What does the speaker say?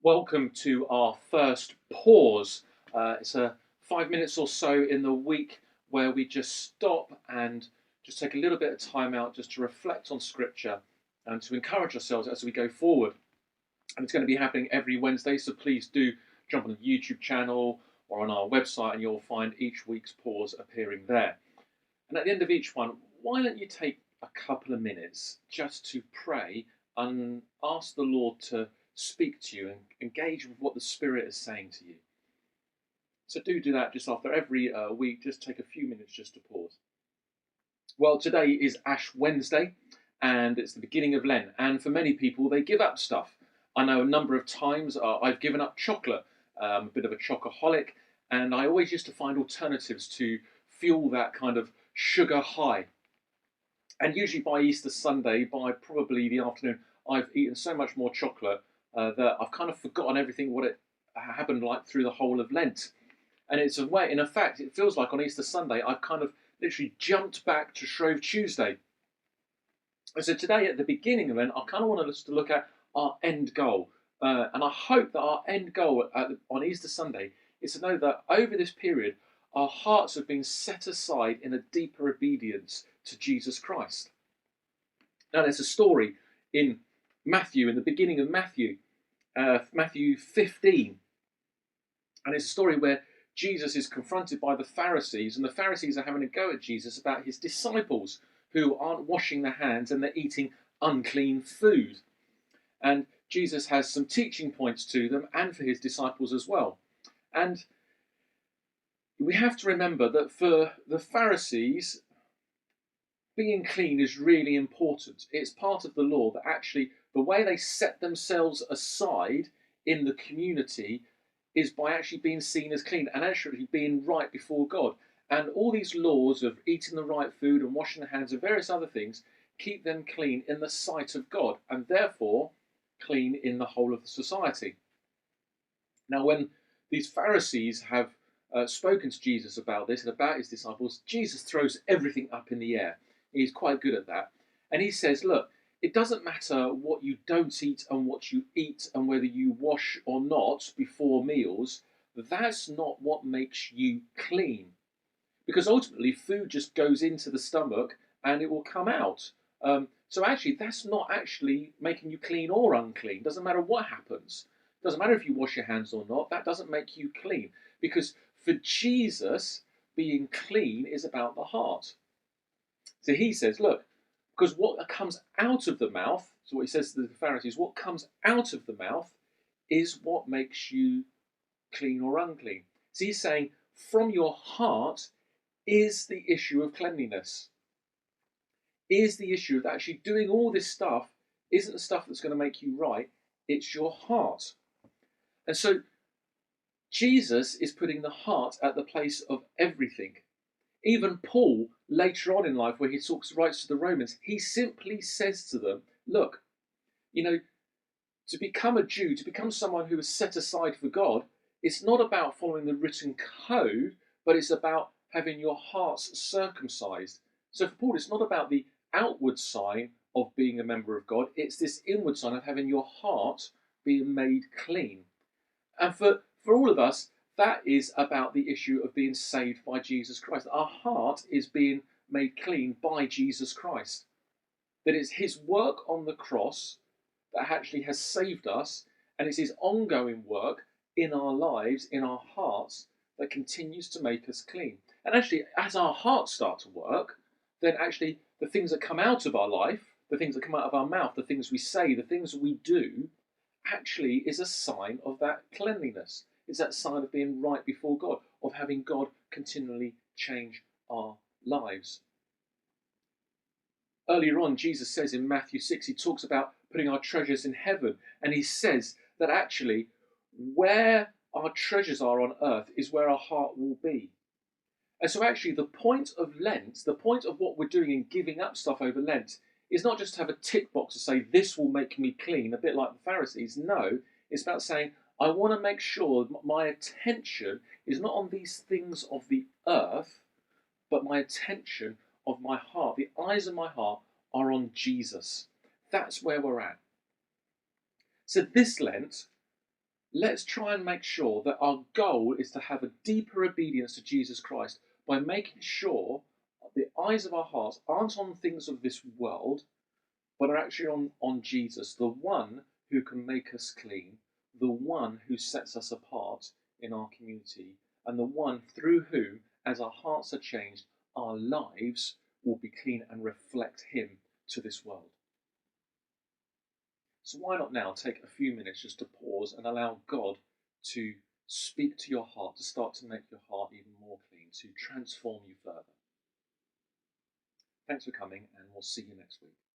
Welcome to our first pause. It's a 5 minutes or so in the week where we just stop and just take a little bit of time out just to reflect on Scripture and to encourage ourselves as we go forward. And it's going to be happening every Wednesday, so please do jump on the YouTube channel or on our website and you'll find each week's pause appearing there. And at the end of each one, why don't you take a couple of minutes just to pray and ask the Lord to speak to you and engage with what the Spirit is saying to you. So do that just after every week. Just take a few minutes just to pause. Well, today is Ash Wednesday, and it's the beginning of Lent. And for many people, they give up stuff. I know a number of times I've given up chocolate, a bit of a chocoholic, and I always used to find alternatives to fuel that kind of sugar high. And usually by Easter Sunday, by probably the afternoon, I've eaten so much more chocolate that I've kind of forgotten everything what it happened like through the whole of Lent. And it's a way, in effect, it feels like on Easter Sunday, I've kind of literally jumped back to Shrove Tuesday. And so today, at the beginning of Lent, I kind of want us to look at our end goal. And I hope that our end goal on Easter Sunday is to know that over this period, our hearts have been set aside in a deeper obedience to Jesus Christ. Now, there's a story in Matthew, in the beginning of Matthew, Matthew 15. And it's a story where Jesus is confronted by the Pharisees, and the Pharisees are having a go at Jesus about his disciples who aren't washing their hands and they're eating unclean food. And Jesus has some teaching points to them and for his disciples as well. And we have to remember that for the Pharisees, being clean is really important. It's part of the law that actually the way they set themselves aside in the community is by actually being seen as clean and actually being right before God. And all these laws of eating the right food and washing the hands and various other things keep them clean in the sight of God and therefore clean in the whole of the society. Now, when these Pharisees have spoken to Jesus about this and about his disciples, Jesus throws everything up in the air. He's quite good at that. And he says, look, it doesn't matter what you don't eat and what you eat and whether you wash or not before meals. That's not what makes you clean. Because ultimately, food just goes into the stomach and it will come out. So actually, that's not actually making you clean or unclean. Doesn't matter what happens. Doesn't matter if you wash your hands or not. That doesn't make you clean. Because for Jesus, being clean is about the heart. So he says, look, because what comes out of the mouth, so what he says to the Pharisees, what comes out of the mouth is what makes you clean or unclean. So he's saying, from your heart is the issue of cleanliness. Is the issue of actually doing all this stuff isn't the stuff that's going to make you right, it's your heart. And so Jesus is putting the heart at the place of everything. Even Paul, later on in life, where he writes to the Romans, he simply says to them, look, to become a Jew, to become someone who is set aside for God, it's not about following the written code, but it's about having your hearts circumcised. So for Paul, it's not about the outward sign of being a member of God, it's this inward sign of having your heart being made clean. And for all of us, that is about the issue of being saved by Jesus Christ. Our heart is being made clean by Jesus Christ. That it's his work on the cross that actually has saved us, and it's his ongoing work in our lives, in our hearts, that continues to make us clean. And actually, as our hearts start to work, then actually the things that come out of our life, the things that come out of our mouth, the things we say, the things we do, actually is a sign of that cleanliness. It's that sign of being right before God, of having God continually change our lives. Earlier on, Jesus says in Matthew 6, he talks about putting our treasures in heaven. And he says that actually, where our treasures are on earth is where our heart will be. And so actually, the point of Lent, the point of what we're doing in giving up stuff over Lent, is not just to have a tick box to say, this will make me clean, a bit like the Pharisees. No, it's about saying, I want to make sure my attention is not on these things of the earth, but my attention of my heart. The eyes of my heart are on Jesus. That's where we're at. So this Lent, let's try and make sure that our goal is to have a deeper obedience to Jesus Christ by making sure the eyes of our hearts aren't on things of this world, but are actually on Jesus, the one who can make us clean, the one who sets us apart in our community, and the one through whom, as our hearts are changed, our lives will be clean and reflect him to this world. So why not now take a few minutes just to pause and allow God to speak to your heart, to start to make your heart even more clean, to transform you further. Thanks for coming, and we'll see you next week.